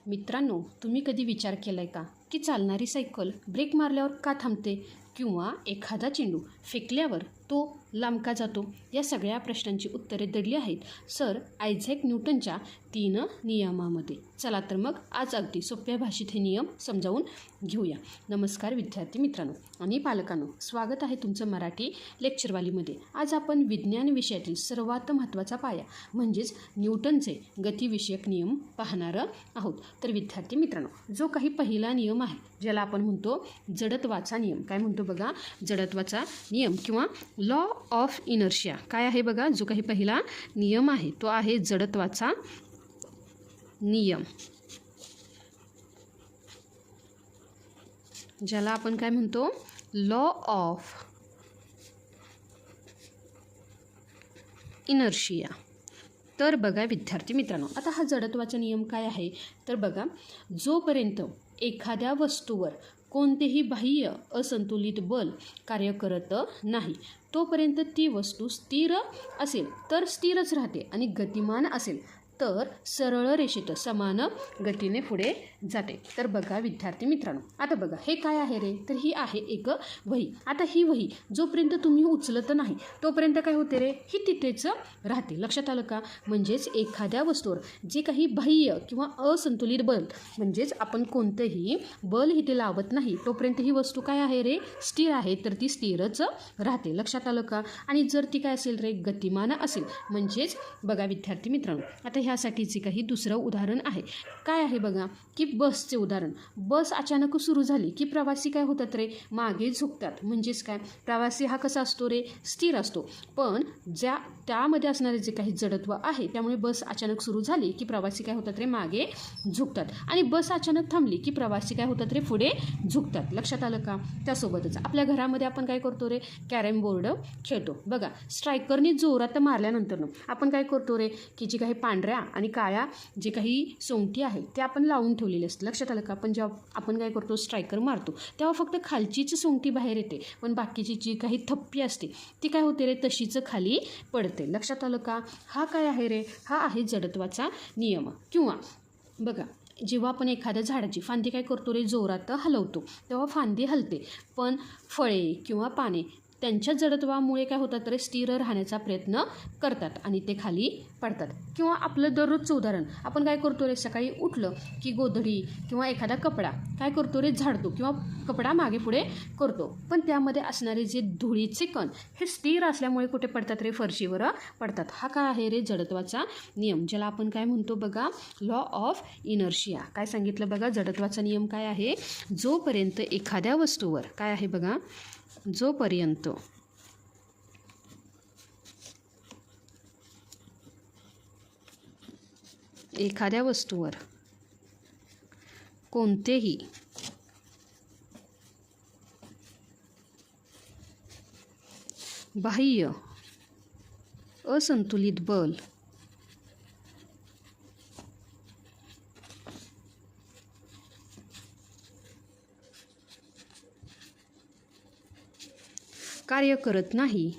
मित्रांनो, तुम्ही कधी विचार केलाय का की चालणारी सायकल ब्रेक मारल्यावर का थांबते किंवा एखादा चेंडू फेकल्यावर तो लांब का जातो? या सगळ्या प्रश्नांची उत्तरे दडली आहेत सर आयझॅक न्यूटनच्या 3 नियमामध्ये. चला तर मग आज अगदी सोप्या भाषेत हे नियम समजावून घेऊया. नमस्कार विद्यार्थी मित्रांनो आणि पालकांनो, स्वागत आहे तुमचं मराठी लेक्चरवालीमध्ये. आज आपण विज्ञान विषयातील सर्वात महत्त्वाचा पाया म्हणजेच न्यूटनचे गतिविषयक नियम पाहणार आहोत. तर विद्यार्थी मित्रांनो, जो काही पहिला नियम आहे ज्याला आपण म्हणतो जडत्वाचा नियम. काय म्हणतो बघा? जडत्वाचा नियम किंवा लॉ ऑफ इनर्शिया. काय आहे बघा? जो काही पहिला नियम आहे तो आहे जडत्वाचा नियम, ज्याला आपण काय म्हणतो? Law of inertia. तर बघा विद्यार्थी मित्रांनो, आता हा जडत्वाचा नियम काय आहे? तर बघा, जोपर्यंत एखाद्या वस्तूवर कोणतेही बाह्य असंतुलित बल कार्य करत नाही तोपर्यंत ती वस्तू स्थिर असेल तर स्थिरच राहते आणि गतिमान असेल तर सरळ रेषेत समान गतीने पुढे जाते. तर बघा विद्यार्थी मित्रांनो, आता बघा हे काय आहे रे? तर ही आहे एक वही. आता ही वही जोपर्यंत तुम्ही उचलत नाही तोपर्यंत काय होते रे? ही तिथेच राहते. लक्षात आलं का? म्हणजेच एखाद्या वस्तूवर जे काही बाह्य किंवा असंतुलित बल, म्हणजेच आपण कोणतंही बल इथे लावत नाही तोपर्यंत ही वस्तू काय आहे रे? स्थिर आहे. तर ती स्थिरच राहते. लक्षात आलं का? आणि जर ती काय असेल रे? गतिमान असेल. म्हणजेच बघा विद्यार्थी मित्रांनो, आता ह्यासाठीचे काही दुसरं उदाहरण आहे. काय आहे बघा? की बसचे उदाहरण. बस अचानक सुरू झाली की प्रवासी काय होतात रे? मागे झुकतात. म्हणजेच काय? प्रवासी हा कसा असतो रे? स्थिर असतो. पण त्यामध्ये असणारे जे काही जडत्व आहे त्यामुळे बस अचानक सुरू झाली की प्रवासी काय होतात रे? मागे झुकतात. आणि बस अचानक थांबली की प्रवासी काय होतात रे? पुढे झुकतात. लक्षात आलं का? त्यासोबतच आपल्या घरामध्ये आपण काय करतो रे? कॅरम बोर्ड खेळतो. बघा, स्ट्रायकरने जोरात मारल्यानंतर आपण काय करतो रे? की जी काही पांढऱ्या आणि काळ्या जे काही सोंगठी आहे ते आपण लावून ठेवलेले असते. लक्षात आलं का? पण जेव्हा आपण काय करतो? स्ट्रायकर मारतो तेव्हा फक्त खालचीच सोंगठी बाहेर येते, पण बाकीची जी काही थप्पी असते ती काय होते रे? तशीच खाली पडते. लक्षात आलं का? हा काय आहे रे? हा आहे जडत्वाचा नियम. किंवा बघा, जेव्हा आपण एखाद्या झाडाची फांदी काय करतो रे? जोरात हलवतो तेव्हा फांदी हलते, पण फळे किंवा पाने त्यांच्या जडत्वामुळे काय होतात रे? स्थिर राहण्याचा प्रयत्न करतात आणि ते खाली पडतात. किंवा आपलं दररोजचं उदाहरण, आपण काय करतो रे? सकाळी उठलं की गोधडी किंवा एखादा कपडा काय करतो रे? झाडतो किंवा कपडा मागे पुढे करतो, पण त्यामध्ये असणारे जे धुळीचे कण हे स्थिर असल्यामुळे कुठे पडतात रे? फरशीवर पडतात. हा काय आहे रे? जडत्वाचा नियम, ज्याला आपण काय म्हणतो बघा? Law of inertia. काय सांगितलं बघा? जडत्वाचा नियम काय आहे? जोपर्यंत एखाद्या वस्तूवर काय आहे बघा? जोपर्यंत एखाद्या वस्तूवर कोणतेही बाह्य असंतुलित बल कार्य करत नाही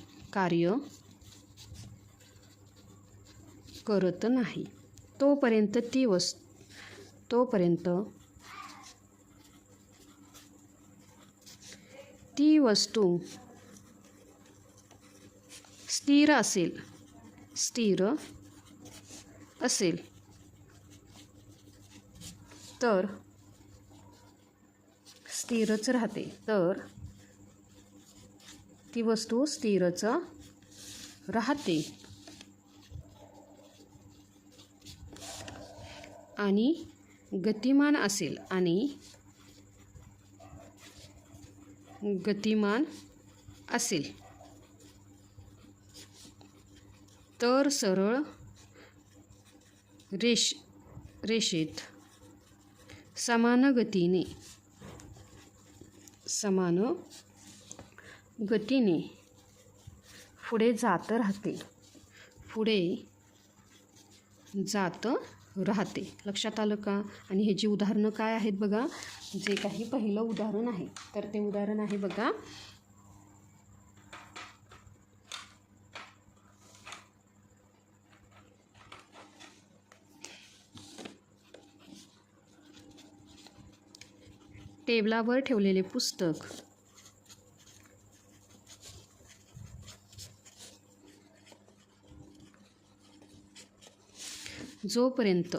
तोपर्यंत ती वस्तू स्थिर असेल तर स्थिरच राहते. तर ती वस्तू स्थिरच राहते आणि गतिमान असेल तर सरळ रेषेत समान गतीने पुढे जात राहते. लक्षात आलं का? आणि हे जी उदाहरणं काय आहेत बघा? जे काही पहिलं उदाहरण आहे तर ते उदाहरण आहे बघा, टेबलावर ठेवलेले पुस्तक जोपर्यंत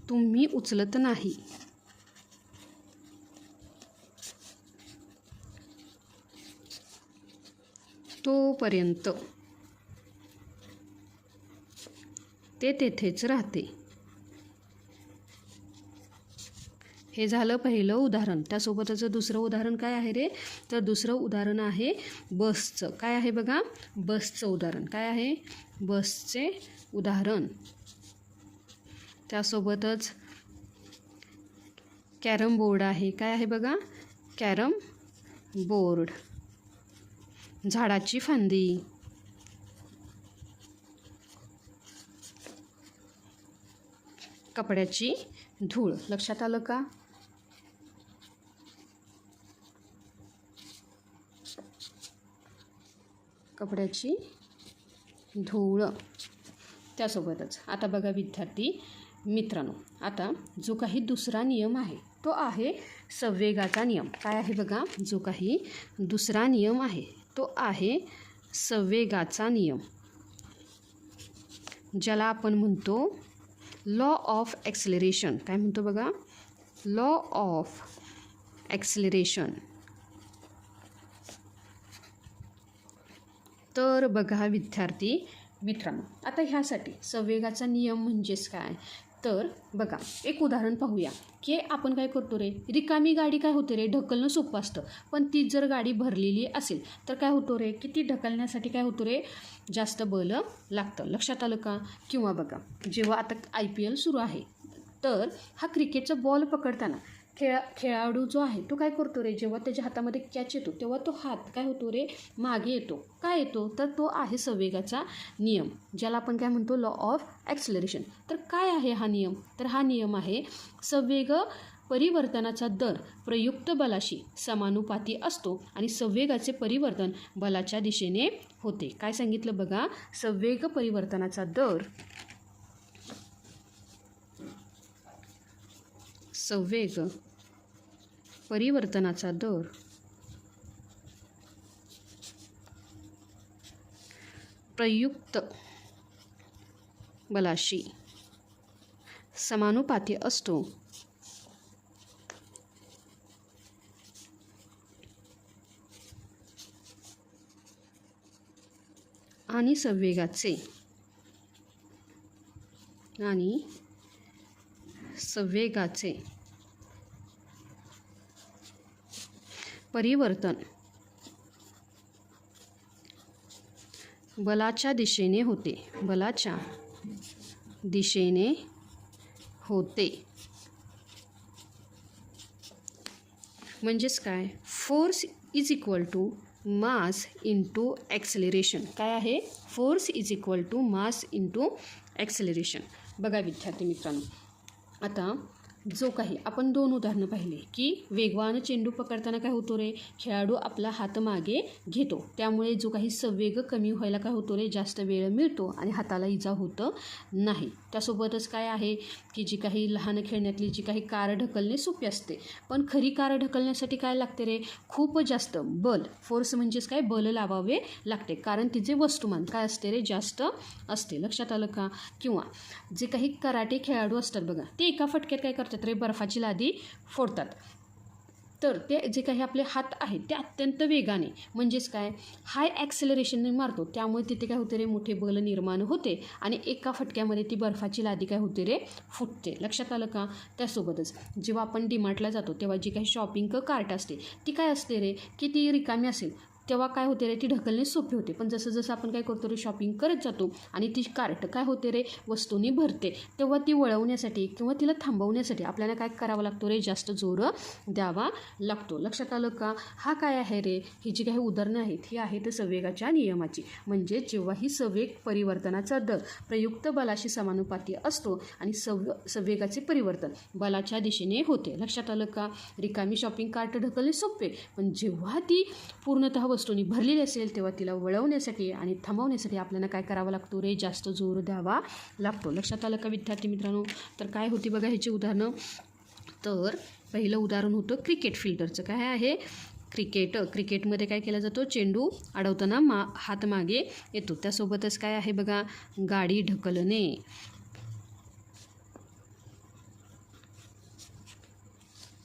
तुम्ही उचलत नाही तोपर्यंत ते तेथेच राहते. हे झालं पहिलं उदाहरण. त्यासोबतच दुसरं उदाहरण काय आहे रे? तर दुसरं उदाहरण आहे बसचं. काय आहे बघा? बसचं उदाहरण. काय आहे? बसचे उदाहरण. त्यासोबतच कॅरम बोर्ड आहे. काय आहे बघा? Carrom board. झाडाची फांदी, कपड्याची धूळ. लक्षात आलं का? कपड्याची धूळ. त्यासोबतच आता बघा विद्यार्थी मित्रांनो, आता जो काही दुसरा नियम आहे तो आहे संवेगाचा नियम. काय आहे बघा? जो काही दुसरा नियम आहे तो आहे संवेगाचा नियम, ज्याला आपण म्हणतो लॉ ऑफ ॲक्सिलरेशन. काय म्हणतो बघा? Law of acceleration. तर बघा विद्यार्थी मित्रांनो, आता ह्यासाठी संवेगाचा नियम म्हणजेच काय? तर बघा एक उदाहरण पाहूया की आपण काय करतो रे, रिकामी गाडी काय होते रे, ढकलणं सोपं असतं. पण ती जर गाडी भरलेली असेल तर काय होतो रे, की ती ढकलण्यासाठी काय होतो रे, जास्त बल लागतं. लक्षात आलं का? किंवा बघा जेव्हा आता IPL सुरू आहे तर हा क्रिकेटचा बॉल पकडताना खेळाडू जो आहे तो काय करतो रे, जेव्हा त्याच्या हातामध्ये कॅच येतो तेव्हा तो हात काय होतो रे, मागे येतो. काय येतो? तर तो आहे संवेगाचा नियम, ज्याला आपण काय म्हणतो लॉ ऑफ ॲक्सिलरेशन. तर काय आहे हा नियम? तर हा नियम आहे संवेग परिवर्तनाचा दर प्रयुक्त बलाशी समानुपाती असतो आणि संवेगाचे परिवर्तन बलाच्या दिशेने होते. काय सांगितलं बघा? संवेग परिवर्तनाचा दर संवेग परिवर्तनाचा दर प्रयुक्त बलाशी समानुपाती असतो आणि संवेगाचे परिवर्तन बलाच्या दिशेने होते. बलाच्या दिशेने होते. म्हणजेच काय? Force is equal to mass into acceleration. काय आहे? Force is equal to mass into acceleration. बघा विद्यार्थी मित्रांनो, आता जो काही आपण 2 उदाहरणं पाहिली की वेगवान चेंडू पकडताना काय होतो रे, खेळाडू आपला हात मागे घेतो, त्यामुळे जो काही संवेग कमी व्हायला काय होतो रे, जास्त वेळ मिळतो आणि हाताला इजा होतं नाही. त्यासोबतच काय आहे की जी काही लहान खेळण्यातली जी काही कार ढकलणे सोपी असते, पण खरी कार ढकलण्यासाठी काय लागते रे, खूप जास्त बल. फोर्स म्हणजेच काय? बल लावावे लागते, कारण तिचे वस्तुमान काय असते रे, जास्त असते. लक्षात आलं का? किंवा जे काही कराटे खेळाडू असतात बघा, ते एका फटक्यात काय करतात रे, बर्फाची लादी फोडतात. तर ते जे काही आपले हात आहेत ते अत्यंत वेगाने म्हणजेच काय हाय ॲक्सेलरेशनने मारतो, त्यामुळे तिथे काय होते रे, मोठे बल निर्माण होते आणि एका फटक्यामध्ये ती बर्फाची लादी काय होते रे, फुटते. लक्षात आलं का? त्यासोबतच जेव्हा आपण डीमार्टला जातो तेव्हा जी काही शॉपिंग कार्ट असते ती काय असते रे, की ती रिकामी असेल तेव्हा काय होते रे, ती ढकलणे सोपे होते. पण जसं जसं आपण काय करतो रे, शॉपिंग करत जातो आणि ती कार्ट काय होते रे, वस्तूंनी भरते, तेव्हा ती वळवण्यासाठी किंवा तिला थांबवण्यासाठी आपल्याला काय करावं लागतो रे, जास्त जोर द्यावा लागतो. लक्षात आलं का? हा काय आहे रे, ही जी काही उदाहरणं आहेत ही आहेत संवेगाच्या नियमाची. म्हणजे जेव्हा ही संवेग परिवर्तनाचा दर प्रयुक्त बलाशी समानुपाती असतो आणि संवेगाचे परिवर्तन बलाच्या दिशेने होते. लक्षात आलं का? रिकामी शॉपिंग कार्ट ढकलणे सोपे, पण जेव्हा ती पूर्णतः वस्तूंनी भरलेली असेल तेव्हा तिला वळवण्यासाठी आणि थांबवण्यासाठी आपल्याला काय करावं लागतो रे, जास्त जोर द्यावा लागतो. लक्षात आलं का विद्यार्थी मित्रांनो? तर काय होती बघा ह्याची उदाहरणं. तर पहिलं उदाहरण होतं क्रिकेट फिल्डरचं. काय आहे? क्रिकेटमध्ये काय केला जातो, चेंडू अडवताना हात मागे येतो. त्यासोबतच काय आहे बघा, गाडी ढकलणे.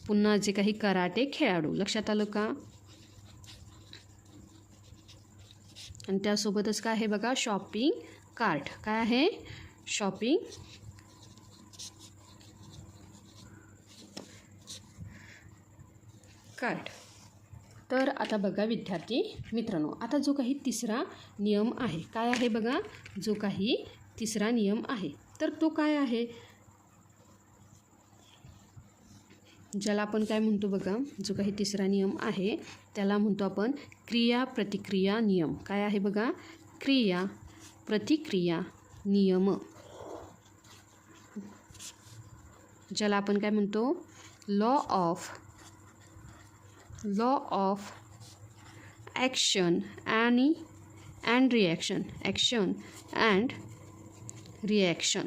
पुन्हा जे काही कराटे खेळाडू. लक्षात आलं का? आणि त्यासोबतच काय आहे बघा, शॉपिंग कार्ट. काय आहे? Shopping cart. तर आता बघा विद्यार्थी मित्रांनो, आता जो काही तिसरा नियम आहे, काय आहे बघा, जो काही तिसरा नियम आहे, तर तो काय आहे, ज्याला आपण काय म्हणतो बघा, जो काही तिसरा नियम आहे त्याला म्हणतो आपण क्रिया प्रतिक्रिया नियम. काय आहे बघा, क्रिया प्रतिक्रिया नियम, ज्याला आपण काय म्हणतो, law of action and reaction. Action and reaction.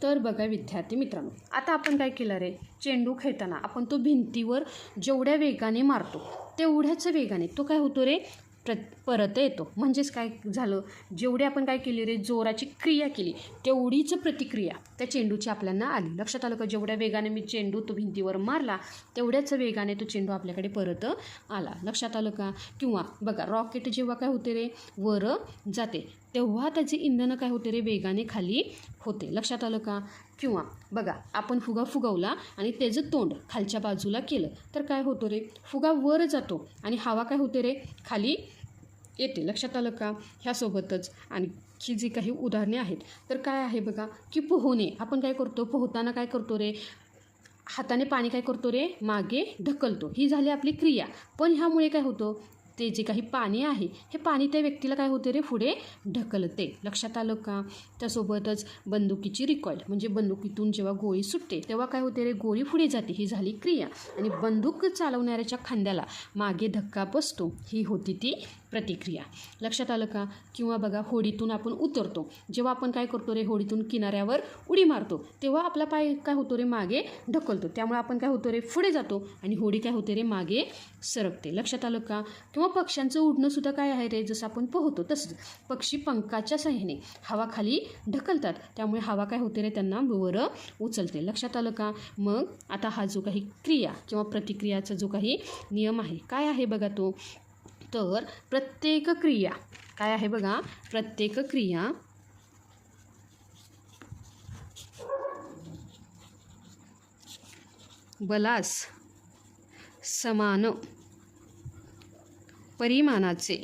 तर बघा विद्यार्थी मित्रांनो, आता आपण काय केलं रे, चेंडू खेळताना आपण तो भिंतीवर जेवढ्या वेगाने मारतो तेवढ्याच वेगाने तो काय होतो रे, परत येतो. म्हणजेच काय झालं, जेवढी आपण काय केली रे, जोराची क्रिया केली तेवढीच प्रतिक्रिया त्या चेंडूची आपल्याला आली. लक्षात आलं का? जेवढ्या वेगाने मी चेंडू तो भिंतीवर मारला तेवढ्याच वेगाने तो चेंडू आपल्याकडे परत आला. लक्षात आलं का? किंवा बघा, रॉकेट जेव्हा काय होते रे, वर जाते तेव्हा त्याचे इंधन काय होते रे, वेगाने खाली होते. लक्षात आलं का? किंवा बघा, आपण फुगा फुगवला आणि त्याचं तोंड खालच्या बाजूला केलं तर काय होतं रे, फुगा वर जातो आणि हवा काय होते रे, खाली येते. लक्षात आलं का? ह्यासोबतच आणखी जी काही उदाहरणे आहेत तर काय आहे बघा, की पोहणे. आपण काय करतो, पोहताना काय करतो रे, हाताने पाणी काय करतो रे, मागे ढकलतो. ही झाली आपली क्रिया. पण ह्यामुळे काय होतं, ते जे काही पाणी आहे हे पाणी त्या व्यक्तीला काय होते रे, पुढे ढकलते. लक्षात आलं का? त्यासोबतच बंदुकीची रिकॉईल, म्हणजे बंदुकीतून जेव्हा गोळी सुटते तेव्हा काय होते रे, गोळी पुढे जाते. ही झाली क्रिया. आणि बंदूक चालवणाऱ्याच्या खांद्याला मागे धक्का बसतो, ही होती ती प्रतिक्रिया. लक्षात आलं का? किंवा बघा, होडीतून आपण उतरतो, जेव्हा आपण काय करतो रे, होडीतून किनाऱ्यावर उडी मारतो तेव्हा आपला पाय काय होतो रे, मागे ढकलतो. त्यामुळे आपण काय होतो रे, पुढे जातो आणि होडी काय होते रे, मागे सरकते. लक्षात आलं का? किंवा पक्ष्यांचं उडणं सुद्धा काय आहे रे, जसं आपण पोहतो तसंच पक्षी पंखाच्या साहाय्याने हवा खाली ढकलतात, त्यामुळे हवा काय होते रे, त्यांना वर उचलते. लक्षात आलं का? मग आता हा जो काही क्रिया किंवा प्रतिक्रियाचा जो काही नियम आहे काय आहे बघा तो, तर प्रत्येक क्रिया काय आहे बघा, प्रत्येक क्रिया बलास समान परिमाणाचे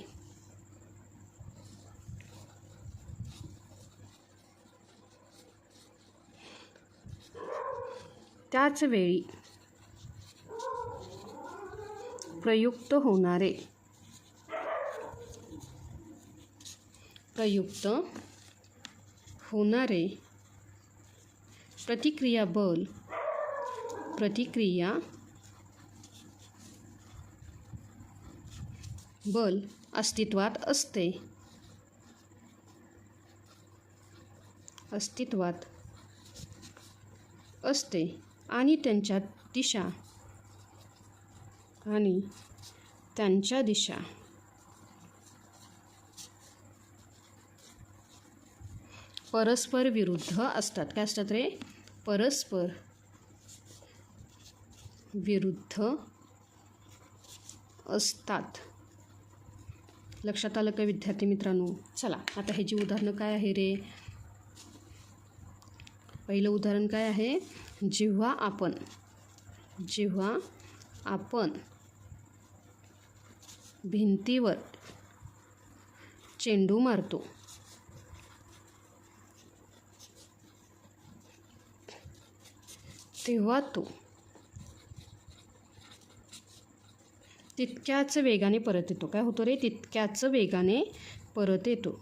त्याच वेळी प्रयुक्त होणारे प्रतिक्रिया बल अस्तित्वात असते आणि त्यांच्या दिशा परस्पर विरुद्ध असतात. काय असतात रे, परस्पर विरुद्ध असतात. लक्षात आलं का विद्यार्थी मित्रांनो? चला, आता ह्याची उदाहरणं काय आहे रे, पहिलं उदाहरण काय आहे, जेव्हा आपण भिंतीवर चेंडू मारतो तेव्हा तो तितक्याच वेगाने परत येतो. काय होतो रे, तितक्याच वेगाने परत येतो.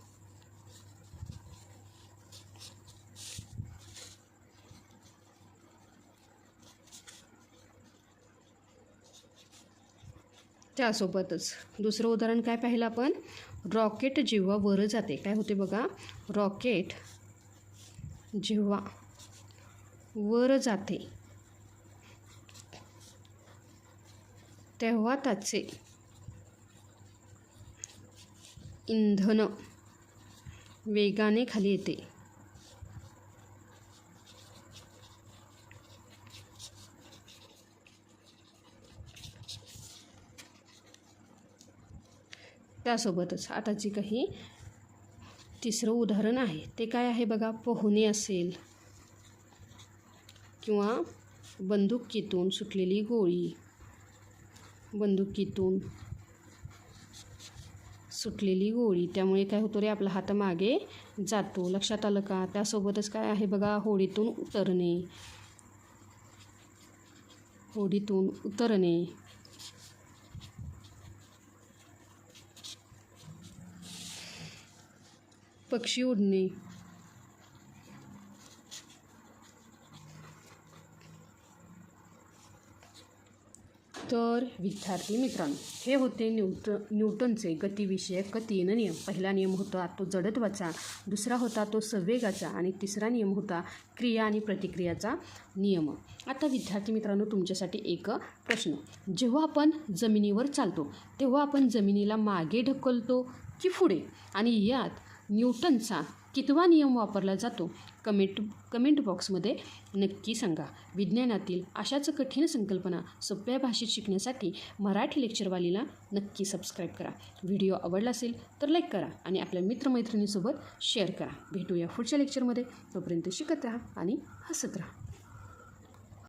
त्यासोबतच दुसरं उदाहरण काय पाहिलं आपण, रॉकेट जेव्हा वर जाते काय होते बघा, रॉकेट जेव्हा वर जाते तेव्हा त्याचे इंधन वेगाने खाली येते. त्यासोबतच आता जी काही तिसरं उदाहरण आहे ते काय आहे बघा, पोहणे असेल किंवा बंदुकीतून सुटलेली गोळी, बंदुकीतून सुटलेली गोळी त्यामुळे काय होतं रे, आपला हात मागे जातो. लक्षात आलं का? त्यासोबतच काय आहे बघा, होडीतून उतरणे, होडीतून उतरणे, पक्षी उडणे, तर विद्यार्थी मित्रांनो, हे होते न्यूटनचे गतिविषयक 3 नियम. पहिला नियम होता तो जडत्वाचा, दुसरा होता तो संवेगाचा आणि तिसरा नियम होता क्रिया आणि प्रतिक्रियाचा नियम. आता विद्यार्थी मित्रांनो, तुमच्यासाठी एक प्रश्न, जेव्हा आपण जमिनीवर चालतो तेव्हा आपण जमिनीला मागे ढकलतो की पुढे, आणि यात न्यूटनचा कितवा नियम वापरला जातो? कमेंट बॉक्समध्ये नक्की सांगा. विज्ञानातील अशाच कठीण संकल्पना सोप्या भाषेत शिकण्यासाठी मराठी लेक्चरवालीला नक्की सबस्क्राईब करा. व्हिडिओ आवडला असेल तर लाईक करा आणि आपल्या मित्रमैत्रिणींसोबत शेअर करा. भेटूया पुढच्या लेक्चरमध्ये. तोपर्यंत शिकत राहा आणि हसत राहा.